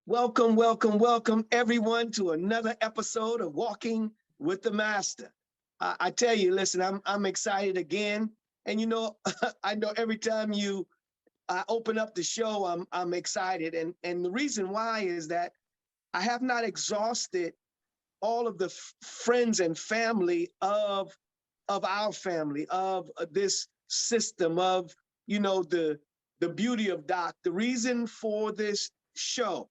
Welcome, welcome, welcome everyone to another episode of Walking with the Master. I tell you, listen, I'm excited again. And I know every time you open up the show, I'm excited. And the reason why is that I have not exhausted all of the friends and family of our family, of this system, of the beauty of Doc. The reason for this show,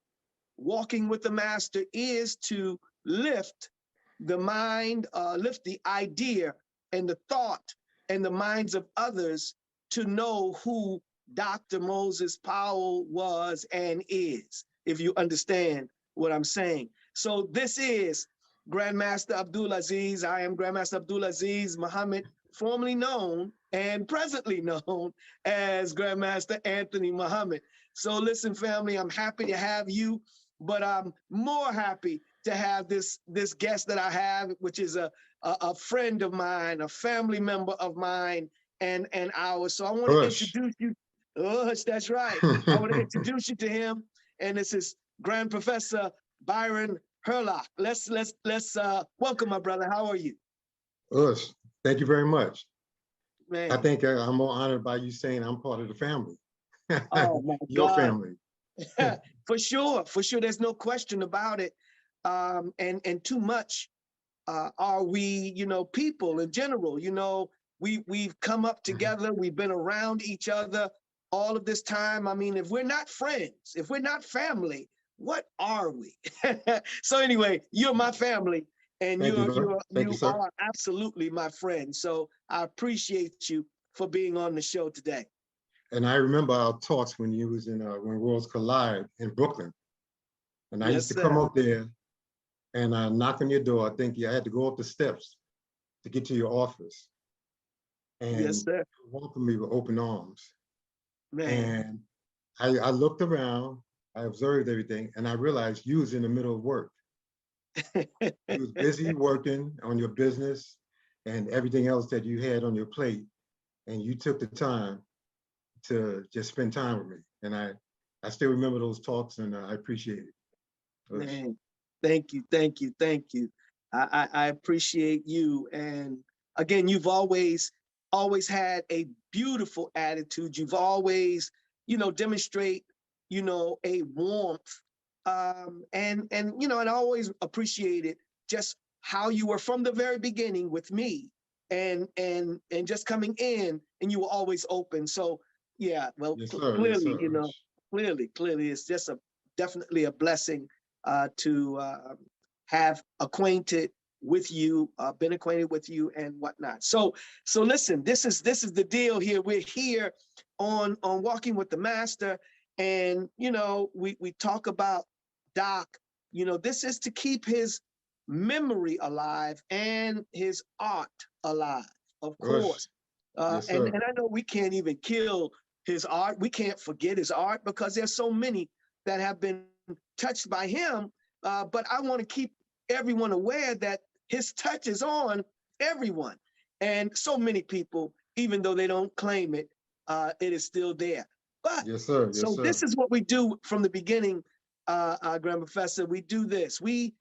Walking with the Master, is to lift the mind, lift the idea and the thought and the minds of others to know who Dr. Moses Powell was and is, if you understand what I'm saying. So this is Grandmaster Abdul Azziz. I am Grandmaster Abdul Azziz Muhammad, formerly known and presently known as Grandmaster Anthony Muhammad. So listen, family, I'm happy to have you, but I'm more happy to have this guest that I have, which is a friend of mine, a family member of mine and ours. So I want to introduce you. That's right. I want to introduce you to him. And this is Grand Professor Byron Hurlock. Let's welcome my brother. How are you? Thank you very much. Man. I think I'm more honored by you saying I'm part of the family. Oh my Your God. family. For sure. There's no question about it. And too much are we, people in general, we've come up together, we've been around each other all of this time. I mean, if we're not friends, if we're not family, what are we? So anyway, you're my family, and you are absolutely my friend. So I appreciate you for being on the show today. And I remember our talks when you was in when Worlds Collide in Brooklyn, and I used to come up there and knock on your door. I think I had to go up the steps to get to your office, and yes, sir. welcome me with open arms. Man. And I looked around, I observed everything, and I realized you was in the middle of work. You was busy working on your business and everything else that you had on your plate, and you took the time to just spend time with me. And I still remember those talks, and I appreciate it. Man, thank you. I appreciate you. And again, you've always had a beautiful attitude. You've always, demonstrate, a warmth. And I always appreciated just how you were from the very beginning with me and just coming in, and you were always open. So yeah, well, yes, sir, clearly, yes, sir. clearly it's just definitely a blessing to have acquainted with you, been acquainted with you and whatnot. So listen, this is the deal here. We're here on Walking with the Master, and we talk about Doc. This is to keep his memory alive and his art alive, of course. Yes, and I know we can't even kill his art. We can't forget his art because there's so many that have been touched by him. But I want to keep everyone aware that his touch is on everyone. And so many people, even though they don't claim it, it is still there. But yes, sir. Yes, so sir. this is what we do from the beginning, Grand Professor. We do this. We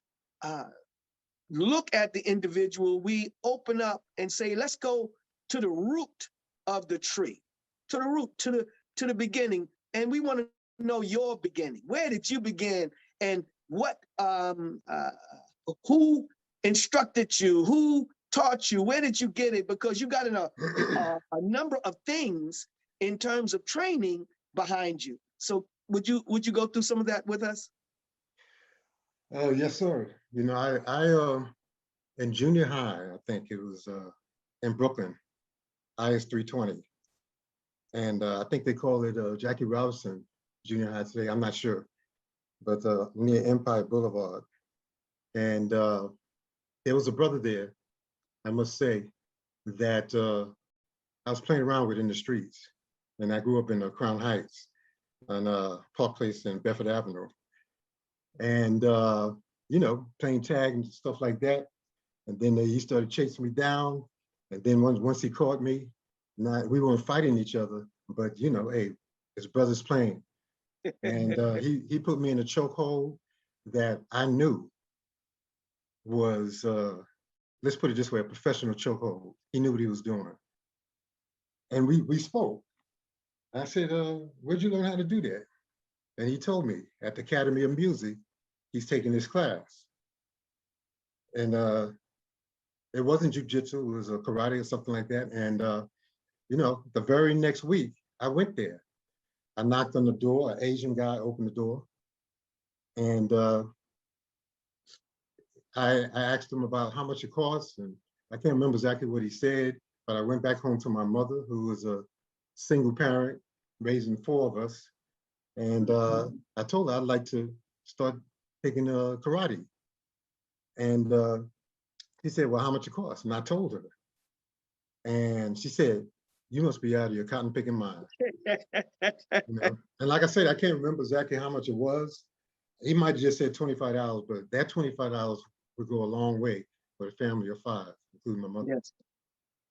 look at the individual, we open up and say, let's go to the root of the tree, to the root, to the beginning. And we want to know your beginning. Where did you begin? And what, who instructed you? Who taught you? Where did you get it? Because you got a number of things in terms of training behind you. So would you go through some of that with us? Oh, yes, sir. I in junior high, I think it was in Brooklyn, IS 320. And I think they call it Jackie Robinson Junior High today. I'm not sure, but near Empire Boulevard. And there was a brother there, I must say, that I was playing around with in the streets. And I grew up in Crown Heights on Park Place and Bedford Avenue. And, playing tag and stuff like that. And then he started chasing me down. And then once he caught me, we weren't fighting each other, but hey, his brother's playing. And he put me in a chokehold that I knew was, let's put it this way, a professional chokehold. He knew what he was doing. And we spoke. I said, where'd you learn how to do that? And he told me at the Academy of Music, he's taking this class. And it wasn't jujitsu, it was a karate or something like that. And you know, the very next week, I went there. I knocked on the door, an Asian guy opened the door. And I asked him about how much it costs. And I can't remember exactly what he said, but I went back home to my mother, who was a single parent, raising 4 of us. And I told her I'd like to start taking karate. And he said, well, how much it costs? And I told her. And she said, you must be out of your cotton picking mind. You know? And like I said, I can't remember exactly how much it was. He might have just said $25, but that $25 would go a long way for a family of 5, including my mother. Yes.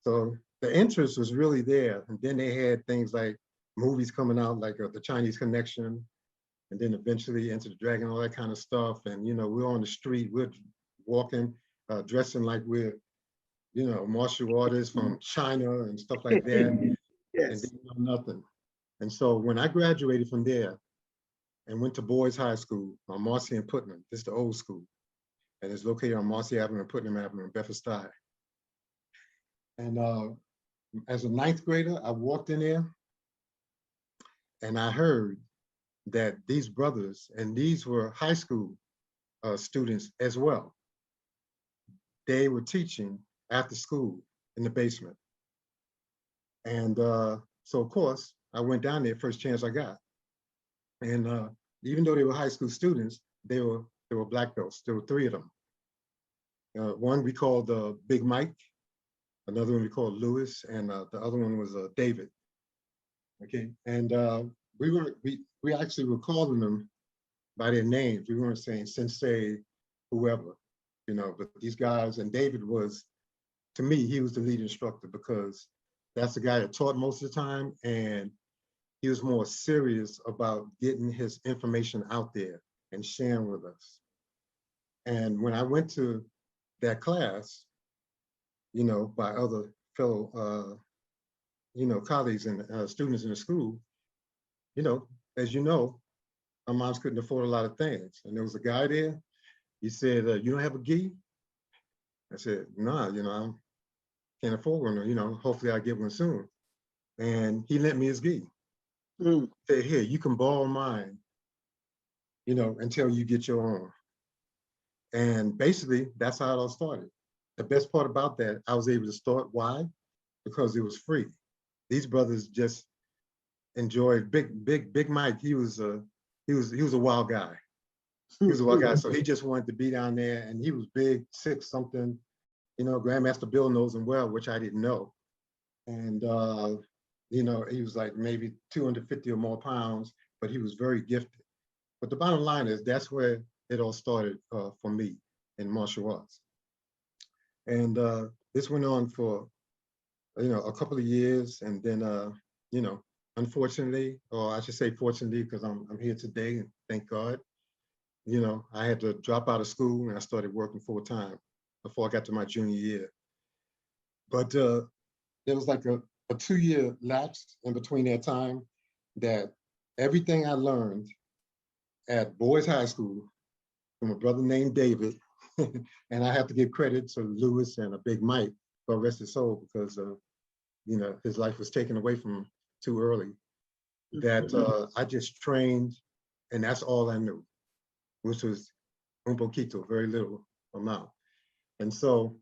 So the interest was really there. And then they had things like movies coming out, like The Chinese Connection, and then eventually Enter the Dragon, all that kind of stuff. And, you know, we're on the street, we're walking, dressing like we're, you know, martial artists from China and stuff like that. Yes. And didn't know nothing. And so when I graduated from there and went to Boys High School on Marcy and Putnam, this is the old school, and it's located on Marcy Avenue and Putnam Avenue in Bedford-Stuy. And as a 9th grader, I walked in there and I heard that these brothers, and these were high school students as well, they were teaching after school in the basement. And so of course, I went down there first chance I got. And even though they were high school students, they were black belts. There were 3 of them. One we called Big Mike, another one we called Lewis, and the other one was David. Okay, and we actually were calling them by their names. We weren't saying Sensei, whoever, you know. But these guys, and David was, to me, he was the lead instructor because that's the guy that taught most of the time, and he was more serious about getting his information out there and sharing with us. And when I went to that class, you know, by other fellow, you know, colleagues and students in the school, you know, as you know, my moms couldn't afford a lot of things. And there was a guy there, he said, you don't have a gi? I said, nah, you know, I can't afford one, you know, hopefully I'll get one soon. And he lent me his gi. Said, here, you can borrow mine, you know, until you get your own. And basically, that's how it all started. The best part about that, I was able to start. Why? Because it was free. These brothers just enjoyed Big Mike. He was a wild guy. He was a wild guy. So he just wanted to be down there, and he was big, 6 something. You know, Grandmaster Bill knows him well, which I didn't know. And you know, he was like maybe 250 or more pounds, but he was very gifted. But the bottom line is that's where it all started for me in martial arts. And this went on for, you know, a couple of years. And then, you know, unfortunately, or I should say fortunately, because I'm here today, and thank God, you know, I had to drop out of school and I started working full time before I got to my junior year. But there was like a 2-year lapse in between that time that everything I learned at Boys High School from a brother named David, and I have to give credit to Lewis and a Big Mike, God rest his soul, because you know, his life was taken away from him too early, that I just trained, and that's all I knew, which was un poquito, very little amount. And so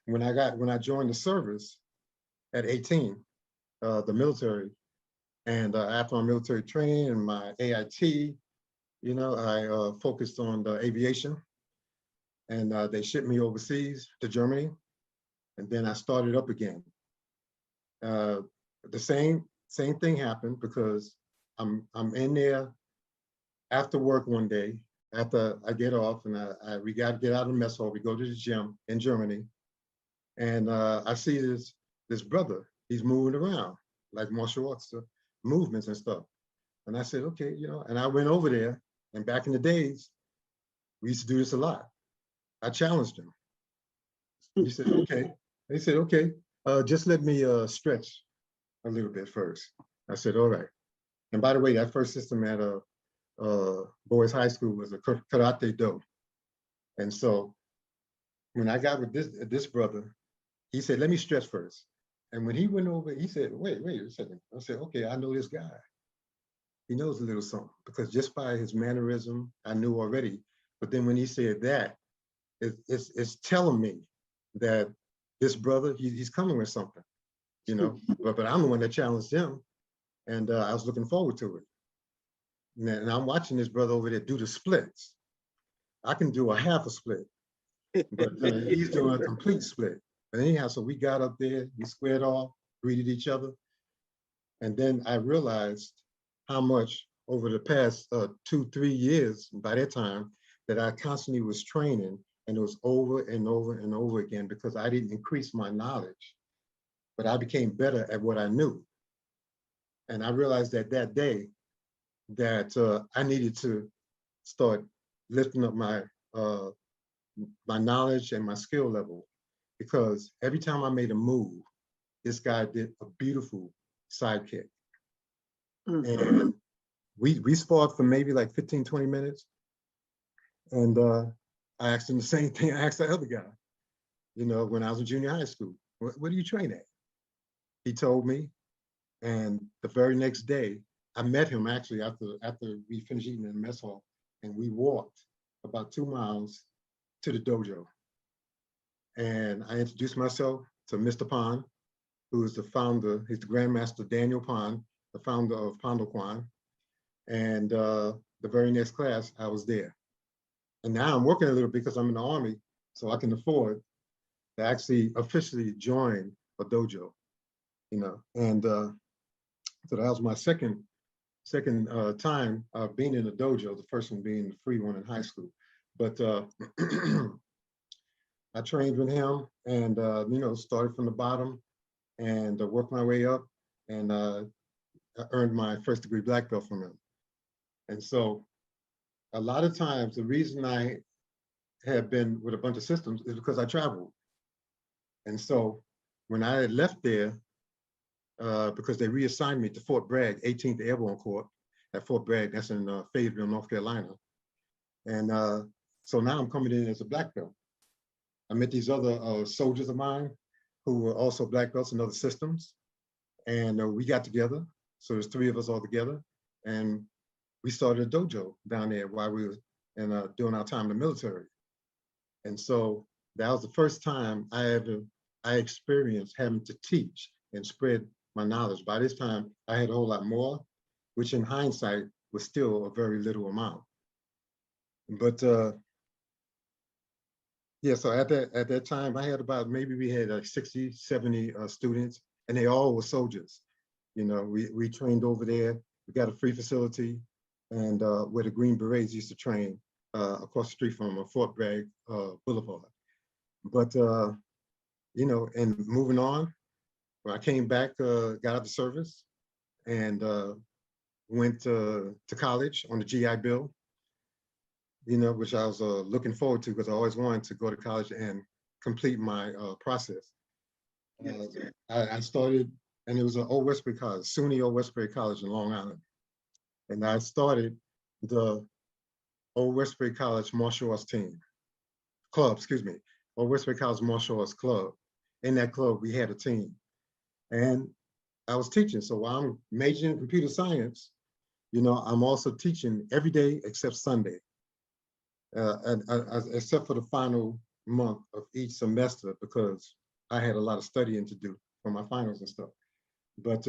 when I joined the service at 18, the military, and after my military training and my AIT, you know, I focused on the aviation, and they shipped me overseas to Germany, and then I started up again. The same thing happened because I'm in there after work one day, after I get off, and we got to get out of the mess hall. We go to the gym in Germany, and I see this brother. He's moving around like martial arts movements and stuff. And I said, okay, and I went over there. And back in the days, we used to do this a lot. I challenged him. He said, okay. He said, okay, just let me stretch a little bit first. I said, all right. And by the way, that first system at boys high school was a karate do. And so when I got with this brother, he said, let me stretch first. And when he went over, he said, wait a second. I said, okay, I know this guy. He knows a little something, because just by his mannerism, I knew already. But then when he said that, it's telling me that this brother, he's coming with something, but I'm the one that challenged him, and I was looking forward to it. And I'm watching this brother over there do the splits. I can do a half a split, but he's doing a complete split. But anyhow, so we got up there, we squared off, greeted each other. And then I realized how much over the past 2-3 years, by that time, that I constantly was training, and it was over and over and over again, because I didn't increase my knowledge, but I became better at what I knew. And I realized that day that I needed to start lifting up my knowledge and my skill level, because every time I made a move, this guy did a beautiful side kick. And we sparred for maybe like 15-20 minutes. And I asked him the same thing I asked the other guy, when I was in junior high school. What do you train at? He told me. And the very next day, I met him actually after we finished eating in the mess hall, and we walked about 2 miles to the dojo. And I introduced myself to Mr. Pond, who is the founder, he's the Grandmaster Daniel Pond, the founder of Pondo Kwan. And the very next class, I was there. And now I'm working a little because I'm in the Army, so I can afford to actually officially join a dojo, And so that was my second time being in a dojo, the first one being the free one in high school. But I trained with him, and started from the bottom and worked my way up, and I earned my first degree black belt from him. And so a lot of times the reason I have been with a bunch of systems is because I traveled. And so when I had left there, because they reassigned me to Fort Bragg, 18th Airborne Corps at Fort Bragg, that's in Fayetteville, North Carolina. And so now I'm coming in as a black belt. I met these other soldiers of mine who were also black belts in other systems. And we got together. So there's 3 of us all together. And we started a dojo down there while we were doing our time in the military. And so that was the first time I experienced having to teach and spread my knowledge. By this time, I had a whole lot more, which in hindsight was still a very little amount. But yeah, so at that time, I had about, maybe we had like 60, 70 students, and they all were soldiers. We trained over there. We got a free facility, and where the Green Berets used to train across the street from Fort Bragg Boulevard. But, and moving on, when I came back, got out of service, and went to college on the GI Bill, which I was looking forward to, because I always wanted to go to college and complete my process. I started, and it was an Old Westbury College, SUNY Old Westbury College in Long Island. And I started the Old Westbury College Martial Arts Club, Old Westbury College Martial Arts Club. In that club, we had a team. And I was teaching. So while I'm majoring in computer science, I'm also teaching every day except Sunday, except for the final month of each semester, because I had a lot of studying to do for my finals and stuff. But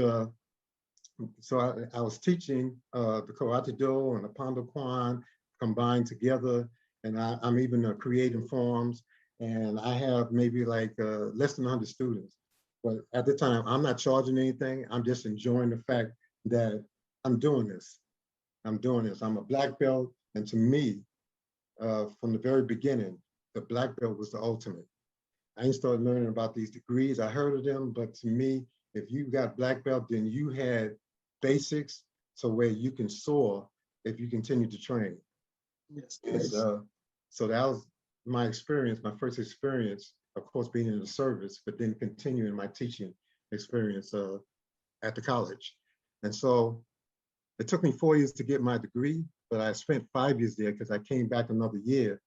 so I was teaching the Karate Do and the Pondo Kwan combined together, and I'm even creating forms, and I have maybe like less than 100 students. But at the time, I'm not charging anything. I'm just enjoying the fact that I'm doing this. I'm a black belt, and to me, from the very beginning, the black belt was the ultimate. I didn't start learning about these degrees. I heard of them, but to me, if you got black belt, then you had basics to where you can soar if you continue to train. Yes. And so that was my experience, my first experience, of course, being in the service, but then continuing my teaching experience at the college. And so it took me 4 years to get my degree, but I spent 5 years there because I came back another year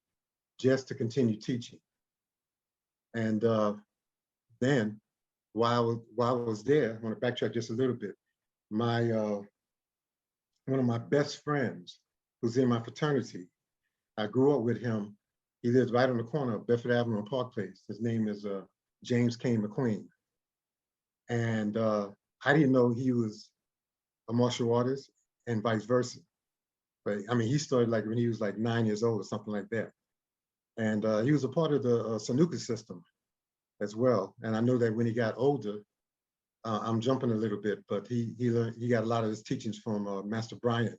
just to continue teaching. And then while I was there, I want to backtrack just a little bit. My one of my best friends who's in my fraternity, I grew up with him. He lives right on the corner of Bedford Avenue and Park Place. His name is James Kane McQueen. And I didn't know he was a martial artist and vice versa. But I mean, he started like when he was like 9 years old or something like that. And he was a part of the Sanuka system as well. And I know that when he got older, I'm jumping a little bit, but he got a lot of his teachings from Master Bryant,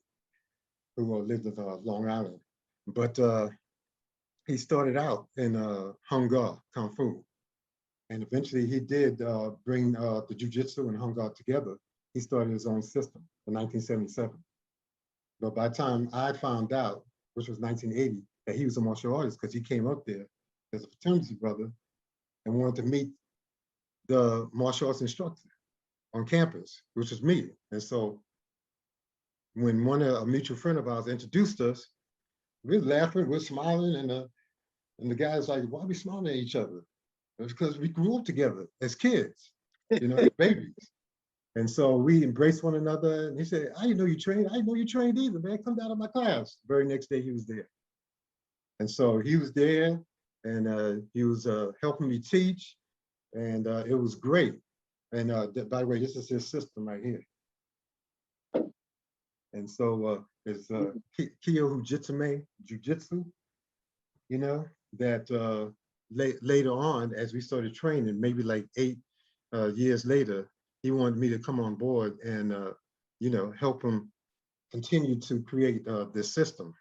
who lived in Long Island. But he started out in Hung Gar, Kung Fu. And eventually he did bring the Jiu-Jitsu and Hung Gar together. He started his own system in 1977. But by the time I found out, which was 1980, that he was a martial artist, because he came up there as a fraternity brother and wanted to meet the martial arts instructor on campus, which was me. And so when a mutual friend of ours introduced us, we were laughing, we're smiling, and the guy's like, why are we smiling at each other? It's because we grew up together as kids, you know, as babies. And so we embraced one another. And he said, I didn't know you trained. I didn't know you trained either, man. Come down to my class. The very next day he was there. And so he was there, and he was helping me teach, and it was great. And by the way, this is his system right here. And so it's Kyo Jiu-Jitsu, you know, that later on, as we started training, maybe like 8 years later, he wanted me to come on board and, you know, help him continue to create this system.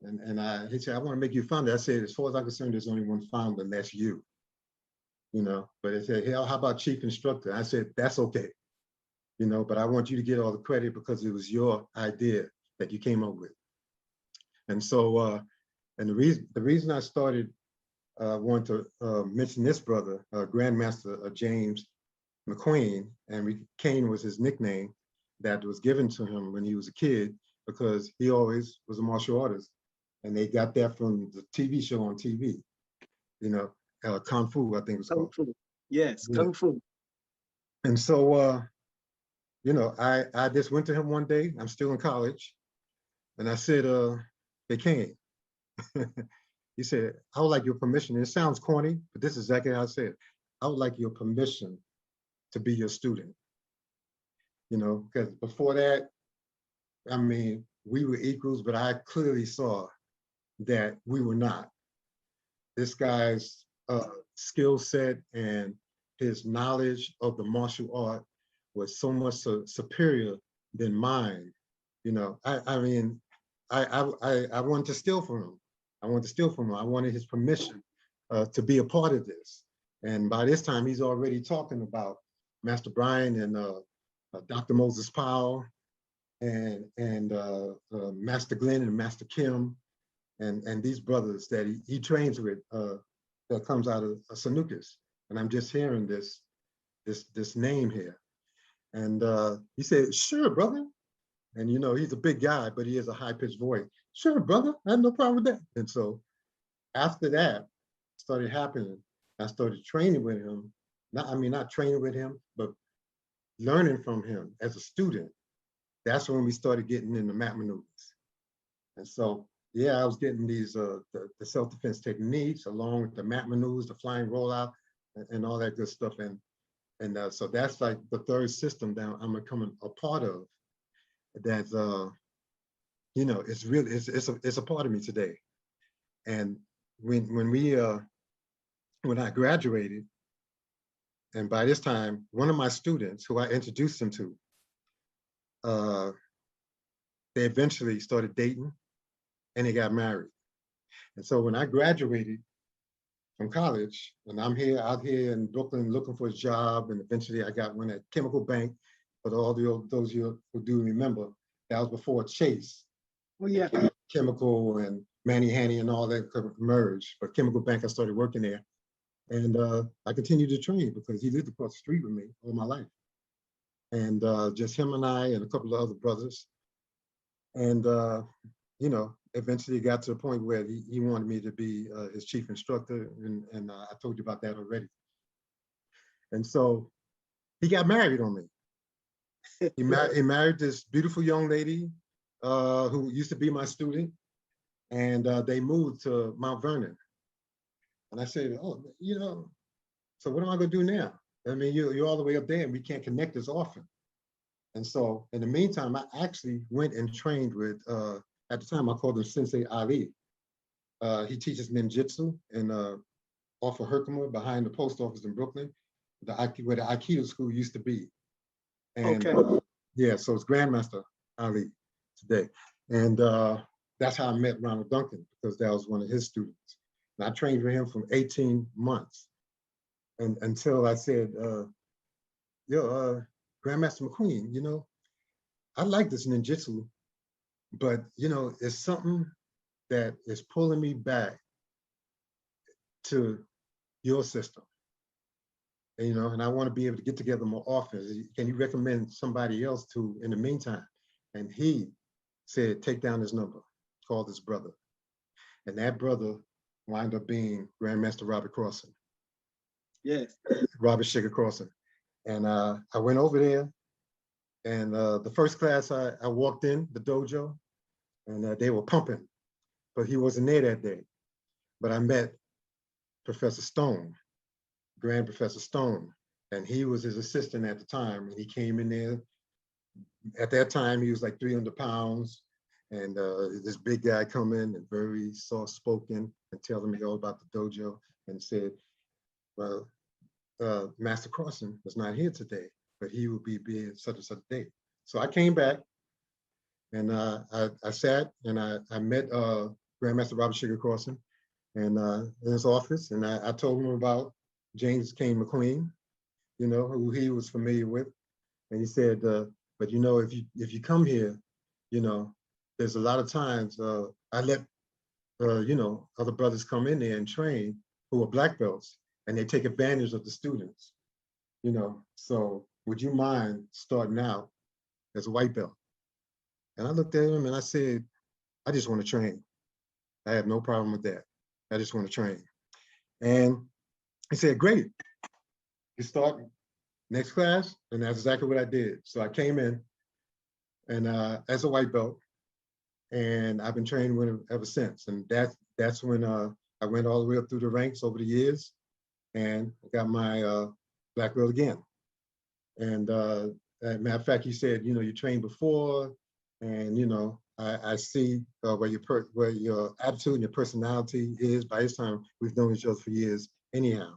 And he said, I want to make you founder. I said, as far as I'm concerned, there's only one founder, and that's you. You know, but he said, hey, how about chief instructor? I said, that's okay. You know, but I want you to get all the credit because it was your idea that you came up with. And so, and the reason I started want to mention this brother, Grandmaster James McQueen, and Kane was his nickname that was given to him when he was a kid, because he always was a martial artist. And they got that from the TV show on TV, you know, Kung Fu, I think it was called. Kung Fu. Yes, Yeah. Kung Fu. And so, you know, I just went to him one day, I'm still in college, and I said, hey, Kane, he said, I would like your permission. And it sounds corny, but this is exactly how I said it. I would like your permission to be your student. You know, because before that, I mean, we were equals, but I clearly saw that we were not. This guy's skill set and his knowledge of the martial art was so much superior than mine. You know, I mean, I wanted to steal from him. I wanted his permission to be a part of this. And by this time, he's already talking about Master Brian and Dr. Moses Powell and Master Glenn and Master Kim and these brothers that he trains with that comes out of Sanukas. And I'm just hearing this name here. And he said, sure, brother. And you know, he's a big guy, but he has a high-pitched voice. Sure, brother, I have no problem with that. And so after that started happening, I started training with him. Not training with him, but learning from him as a student. That's when we started getting into mat maneuvers. And so, yeah, I was getting these the self-defense techniques along with the mat maneuvers, the flying rollout, and all that good stuff. And so that's like the third system that I'm becoming a part of. That you know, it's a part of me today. And when I graduated, and by this time, one of my students who I introduced him to, they eventually started dating and they got married. And so when I graduated from college, and I'm out here in Brooklyn looking for a job, and eventually I got one at Chemical Bank but those you who do remember, that was before Chase. Oh, yeah. Chemical and Manny Hanny and all that merged. But Chemical Bank, I started working there. And I continued to train because he lived across the street with me all my life. And just him and I and a couple of other brothers. And, you know, eventually it got to the point where he wanted me to be his chief instructor. And I told you about that already. And so he got married on me. He married this beautiful young lady who used to be my student. And they moved to Mount Vernon. And I said, oh, you know, so what am I going to do now? I mean, you're all the way up there and we can't connect as often. And so in the meantime, I actually went and trained with, at the time I called him Sensei Ali. He teaches ninjutsu in off of Herkimer behind the post office in Brooklyn, where the Aikido school used to be. And Okay. yeah, so it's Grandmaster Ali today. And that's how I met Ronald Duncan, because that was one of his students. And I trained with him for 18 months. And until I said, Grandmaster McQueen, you know, I like this ninjutsu, but you know, it's something that is pulling me back to your system. And, you know, and I want to be able to get together more often. Can you recommend somebody else to in the meantime? And he said, take down his number, call this brother. And that brother wound up being Grandmaster Robert Crossan. Yes. Robert Sugar Crossan. And I went over there, and the first class I walked in, the dojo, and they were pumping, but he wasn't there that day. But I met Professor Stone, Grand Professor Stone, and he was his assistant at the time. And he came in there. At that time, he was like 300 pounds. And this big guy come in and very soft-spoken and telling me all about the dojo and said, well, Master Crossan was not here today, but he will be such and such date. So I came back and I sat and I met Grandmaster Robert Sugar Crossan and in his office, and I told him about James Kane McQueen, you know, who he was familiar with. And he said, but you know, if you come here, you know, there's a lot of times I let, you know, other brothers come in there and train who are black belts, and they take advantage of the students, you know. So would you mind starting out as a white belt? And I looked at him and I said, I just want to train. I have no problem with that. I just want to train. And he said, great. You start next class, and that's exactly what I did. So I came in and as a white belt, and I've been training with him ever since. And that's when I went all the way up through the ranks over the years, and I got my black belt again. And as a matter of fact, he said, you know, you trained before, and you know, I see where your attitude and your personality is. By this time, we've known each other for years anyhow.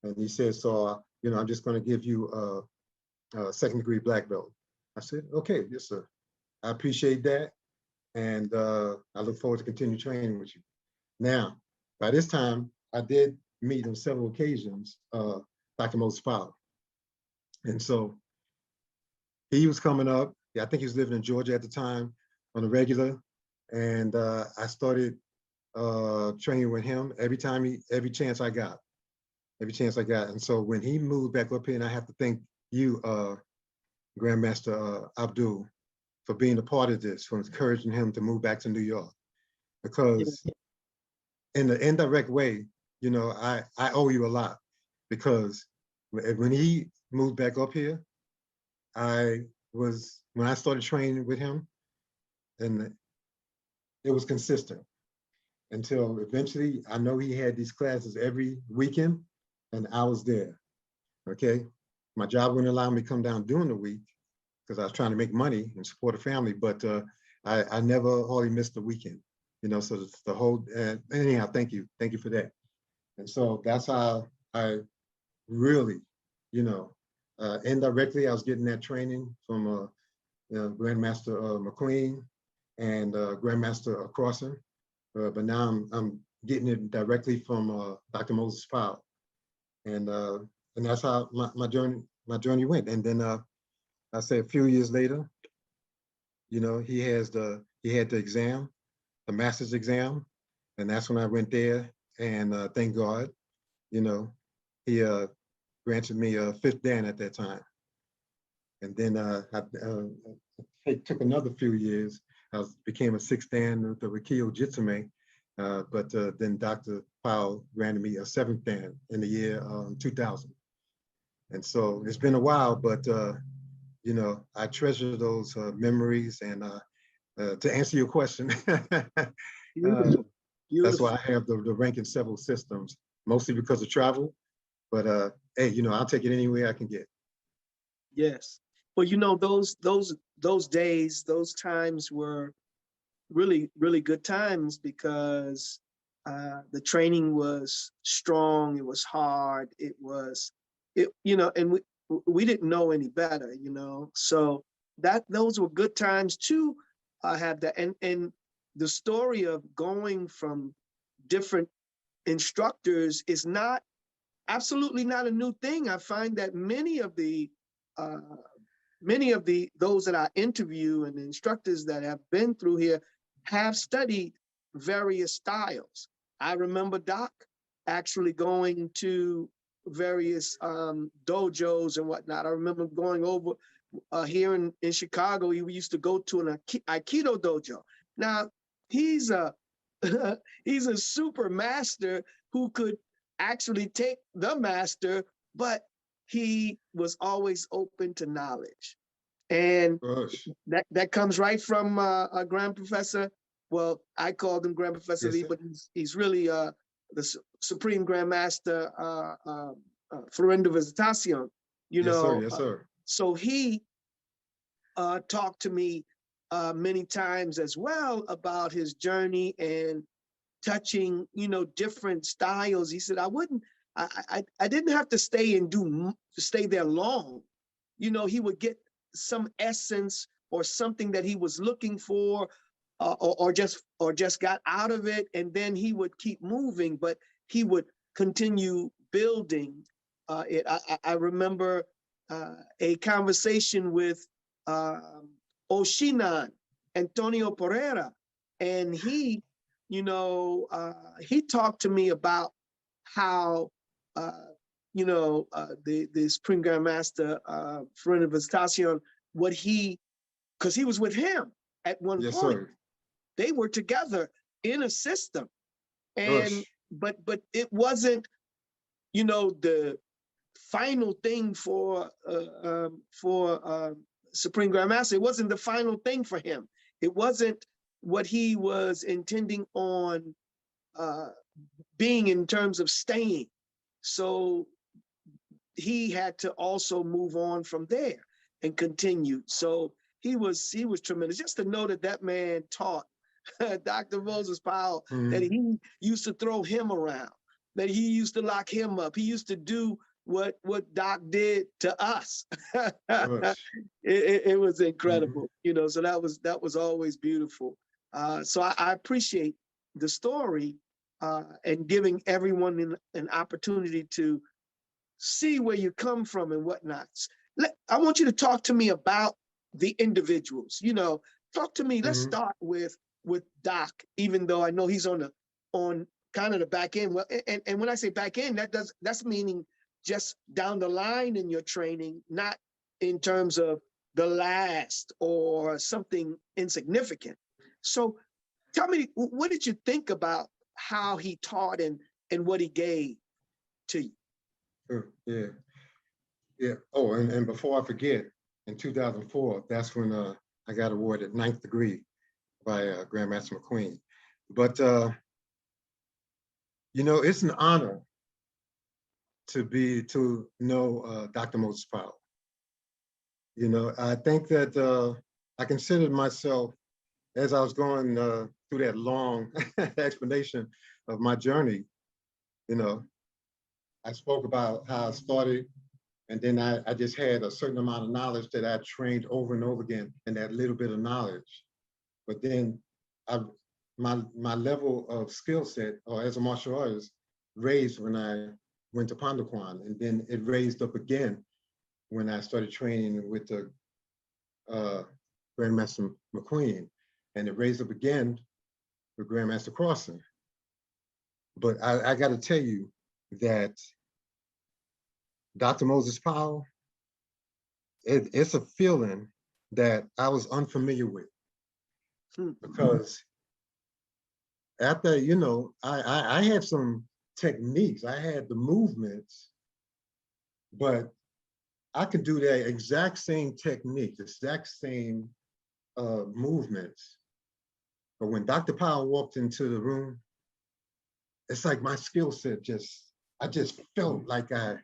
And he said, so you know, I'm just going to give you a second-degree black belt. I said, okay, yes, sir. I appreciate that. And I look forward to continue training with you. Now, by this time, I did meet on several occasions Dr. Moses Powell. And so he was coming up. Yeah, I think he was living in Georgia at the time on a regular. And I started training with him every chance I got. And so when he moved back up here, and I have to thank you, Grandmaster Abdul, for being a part of this, for encouraging him to move back to New York. Because in the indirect way, you know, I owe you a lot, because when he moved back up here, when I started training with him, and it was consistent until eventually I know he had these classes every weekend, and I was there. Okay, my job wouldn't allow me to come down during the week because I was trying to make money and support a family, but I never hardly missed a weekend, you know. So the whole anyhow, thank you for that. And so that's how I really, you know, indirectly I was getting that training from you know, Grandmaster McQueen and Grandmaster Crossan, but now I'm getting it directly from Dr. Moses Powell, and that's how my journey went. And then I say a few years later, you know, he had the exam, the master's exam, and that's when I went there. And thank God, you know, he granted me a fifth dan at that time. And then it took another few years. I became a sixth dan with the Rikio Jitsume, but then Dr. Powell granted me a seventh dan in the year 2000. And so it's been a while, but you know, I treasure those memories. And to answer your question, Beautiful. that's Beautiful. why I have the rank in several systems, mostly because of travel. But hey, you know, I'll take it anywhere I can get. Yes. Well, you know, those days, those times were really, really good times because the training was strong. It was hard. You know, and we didn't know any better, you know. So those were good times to have that. And the story of going from different instructors is not absolutely not a new thing. I find that uh, many of those that I interview and the instructors that have been through here have studied various styles. I remember Doc actually going to various dojos and whatnot. I remember going over here in Chicago. He used to go to an Aikido dojo. Now he's a he's a super master who could actually take the master, but he was always open to knowledge. And Gosh. that comes right from a Grand Professor. Well, I called him Grand Professor Yes, Lee, sir. but he's really the Supreme Grand Master Florendo Visitacion, you Yes, sir. know. Yes, sir. So he talked to me many times as well about his journey and touching, you know, different styles. He said, I didn't have to stay there long. You know, he would get some essence or something that he was looking for, or just got out of it, and then he would keep moving, but he would continue building it. I remember a conversation with Oshinan, Antonio Pereira, and you know, he talked to me about how, the Supreme Grand Master, Florendo Visitacion, because he was with him at one Yes, point. sir. They were together in a system, and Gosh. but it wasn't, you know, the final thing for Supreme Grand Master. It wasn't the final thing for him. It wasn't what he was intending on uh, being in terms of staying. So he had to also move on from there and continued. So he was tremendous. Just to know that that man taught Dr. Moses Powell, that Mhm. he used to throw him around, that he used to lock him up. He used to do what Doc did to us. Gosh. It was Mhm. incredible, you know. So that was always beautiful. So I appreciate the story and giving everyone an opportunity to see where you come from and whatnot. I want you to talk to me about the individuals. You know, talk to me. Let's Mhm. start with Doc, even though I know he's on kind of the back end. Well, and when I say back end, that's meaning just down the line in your training, not in terms of the last or something insignificant. So tell me, what did you think about how he taught and what he gave to you? Sure. Yeah. Yeah. Oh, and before I forget, in 2004, that's when I got awarded ninth degree by Grandmaster McQueen. But you know, it's an honor to know Dr. Moses Powell. You know, I think that I considered myself, as I was going through that long explanation of my journey. You know, I spoke about how I started, and then I just had a certain amount of knowledge that I trained over and over again, and that little bit of knowledge. But then I, my level of skill set, or as a martial artist, raised when I went to Pondoquan, and then it raised up again when I started training with the uh, Grandmaster McQueen, and it raised up again with Grandmaster Crossan. But I got to tell you that Dr. Moses Powell, it's a feeling that I was unfamiliar with, because after, you know, I had some techniques, I had the movements, but I could do that exact same technique, the exact same movements. But when Dr. Powell walked into the room, it's like my skill set I just felt like I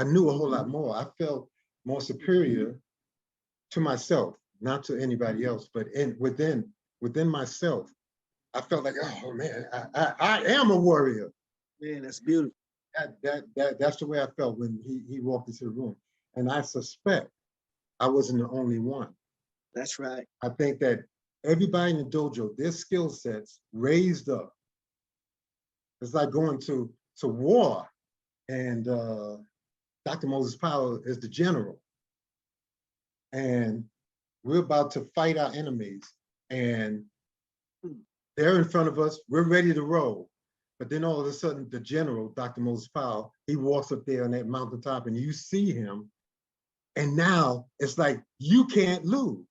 knew a whole lot more. I felt more superior to myself, not to anybody else, but within myself, I felt like, oh man, I am a warrior. Man, that's beautiful. That's the way I felt when he walked into the room. And I suspect I wasn't the only one. That's right. I think that everybody in the dojo, their skill sets raised up. It's like going to war, and Dr. Moses Powell is the general. And we're about to fight our enemies, and they're in front of us, we're ready to roll. But then all of a sudden, the general, Dr. Moses Powell, he walks up there on that mountaintop and you see him, and now it's like, you can't lose.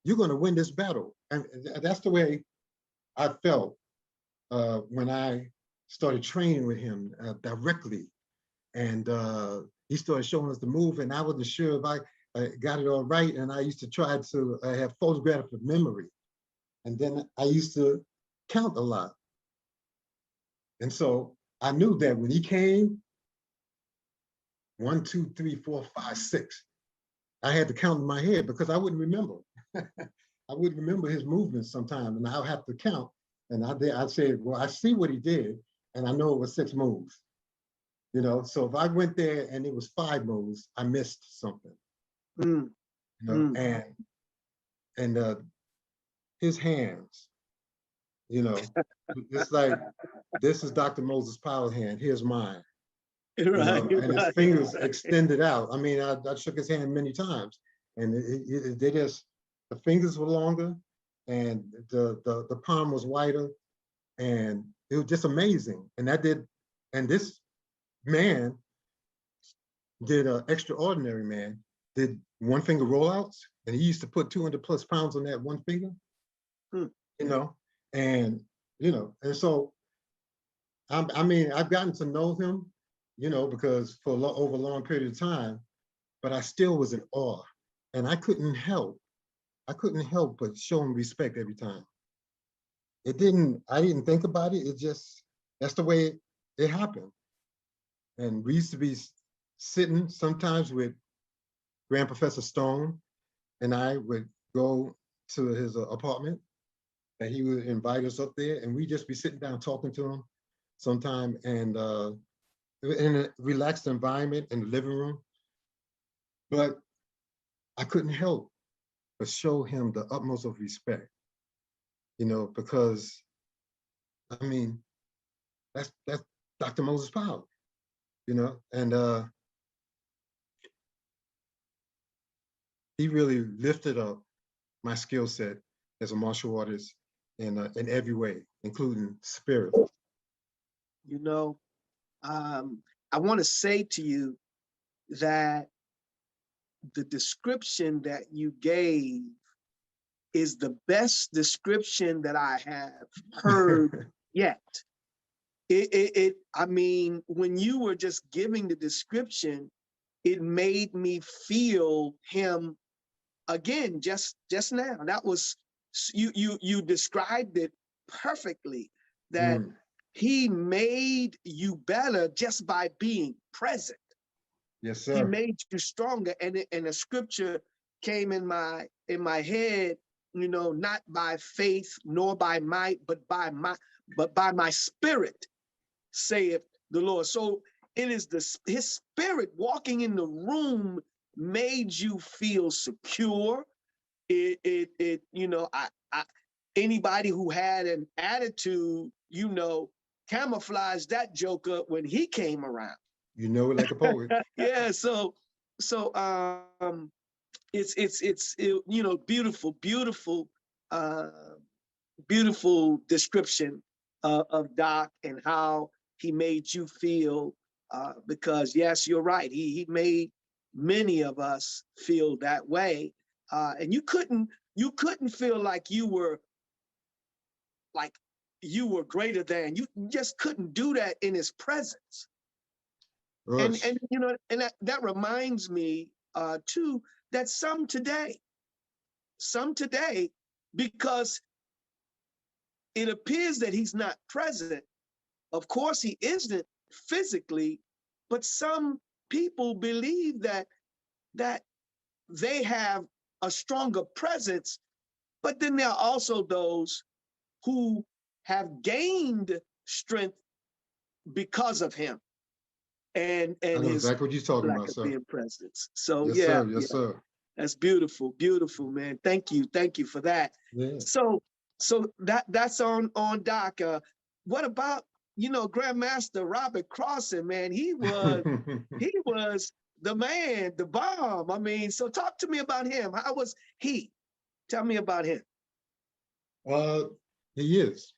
You're gonna win this battle. And that's the way I felt when I started training with him directly. And he started showing us the move, and I wasn't sure if I got it all right. And I used to try to have photographic memory. And then I used to count a lot. And so I knew that when he came, 1, 2, 3, 4, 5, 6, I had to count in my head because I wouldn't remember. I wouldn't remember his movements sometimes, and I'll have to count. And I'd say, well, I see what he did, and I know it was 6 moves. You know, so if I went there and it was 5 moves, I missed something. You know, and his hands, you know, it's like, this is Dr. Moses Powell's hand, here's mine. Right, you know, and his fingers right. extended out. I mean, I shook his hand many times, and they just, the fingers were longer, and the palm was wider, and it was just amazing. And this man did an extraordinary man, did 1 finger rollouts, and he used to put 200+ pounds on that 1 finger, you know, and, you know, and so, I mean, I've gotten to know him, you know, because for over a long period of time, but I still was in awe, and I couldn't help but show him respect every time. I didn't think about it. It just, that's the way it happened. And we used to be sitting sometimes with Grand Professor Stone, and I would go to his apartment, and he would invite us up there, and we'd just be sitting down talking to him sometime, and in a relaxed environment in the living room. But I couldn't help but show him the utmost of respect, you know, because, I mean, that's Dr. Moses Powell, you know, and he really lifted up my skill set as a martial artist in every way, including spirit. You know, I want to say to you that the description that you gave is the best description that I have heard yet. I mean, when you were just giving the description, it made me feel him again, just now. That was, you described it perfectly, that he made you better just by being present. Yes, sir. He made you stronger. And a scripture came in my head, you know, not by faith nor by might, but by my spirit, saith the Lord. So it is his spirit walking in the room made you feel secure. It you know, anybody who had an attitude, you know, camouflaged that joker when he came around. You know it like a poet. Yeah, so you know, uh, beautiful description of Doc and how he made you feel. Because yes, you're right. He made many of us feel that way, and you couldn't feel like you were greater than. You just couldn't do that in his presence. Rush. And you know, and that reminds me too that some today, because it appears that he's not present. Of course, he isn't physically, but some people believe that they have a stronger presence. But then there are also those who have gained strength because of him I and know his exactly what you're talking lack about, of sir. being present. So Yes, yeah, sir. Yes, yeah, sir. that's beautiful, beautiful, man. Thank you for that. Yeah. So that's on Doc. What about, you know, Grandmaster Robert Crossan, man? He was the man, the bomb. I mean, so talk to me about him. How was he? Tell me about him. uh, he is.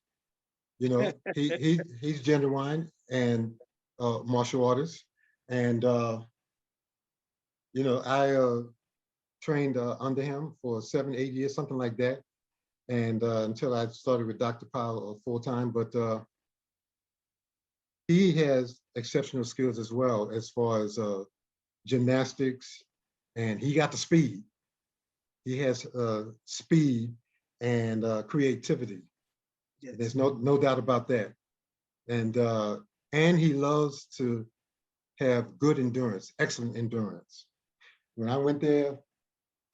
You know, he's genuine and martial artist, and you know, I trained under him for 7, 8 years, something like that, and until I started with Dr. Powell full time. But he has exceptional skills as well as far as gymnastics, and he got the speed. He has speed and creativity. Yes. There's no doubt about that. And he loves to have good endurance, excellent endurance. When I went there,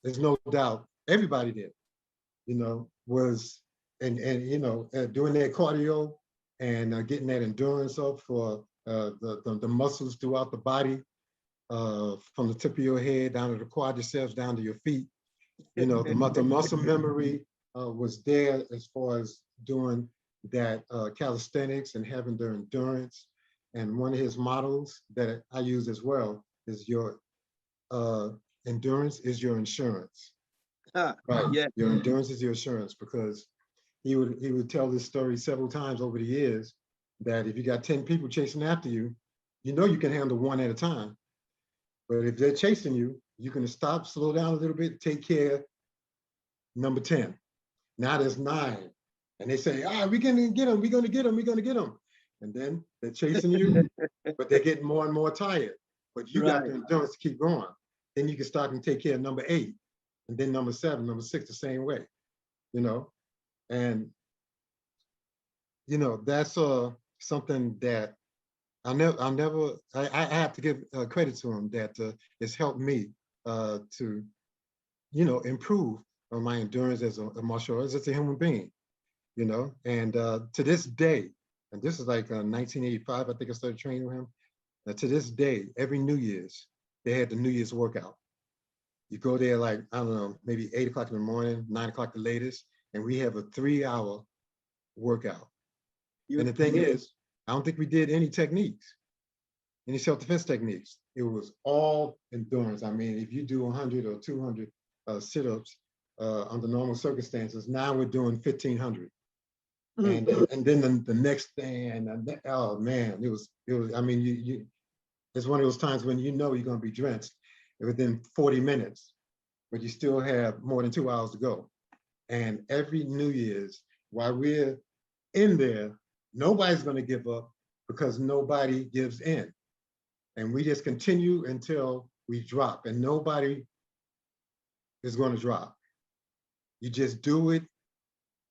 there's no doubt everybody there, you know, was and you know doing their cardio and getting that endurance up for the muscles throughout the body, from the tip of your head down to the quadriceps, down to your feet. You know, the muscle memory was there as far as doing that calisthenics and having their endurance. And one of his models that I use as well is your uh, endurance is your insurance. Right. Yeah. Your endurance is your insurance, because he would tell this story several times over the years that if you got 10 people chasing after you, you know you can handle one at a time. But if they're chasing you, you can stop, slow down a little bit, take care number 10. Now there's 9. And they say, we're gonna get them, we're gonna get them, we're gonna get them. And then they're chasing you, but they're getting more and more tired. But you got Right. the endurance to keep going. Then you can start and take care of number 8, and then number 7, number 6, the same way, you know. And you know, that's something that I have to give credit to him that has helped me to, you know, improve on my endurance as a martial artist, as a human being, you know. And to this day, and this is like 1985, I think I started training with him. To this day, every New Year's, they had the New Year's workout. You go there like, I don't know, maybe 8 o'clock in the morning, 9 o'clock the latest, and we have a 3-hour workout. And the thing is, I don't think we did any techniques, any self-defense techniques. It was all endurance. I mean, if you do 100 or 200 sit-ups under normal circumstances, now we're doing 1,500. And then the next thing, and oh man, it was. I mean, it's one of those times when you know you're going to be drenched within 40 minutes, but you still have more than 2 hours to go. And every New Year's, while we're in there, nobody's going to give up, because nobody gives in. And we just continue until we drop, and nobody is going to drop. You just do it,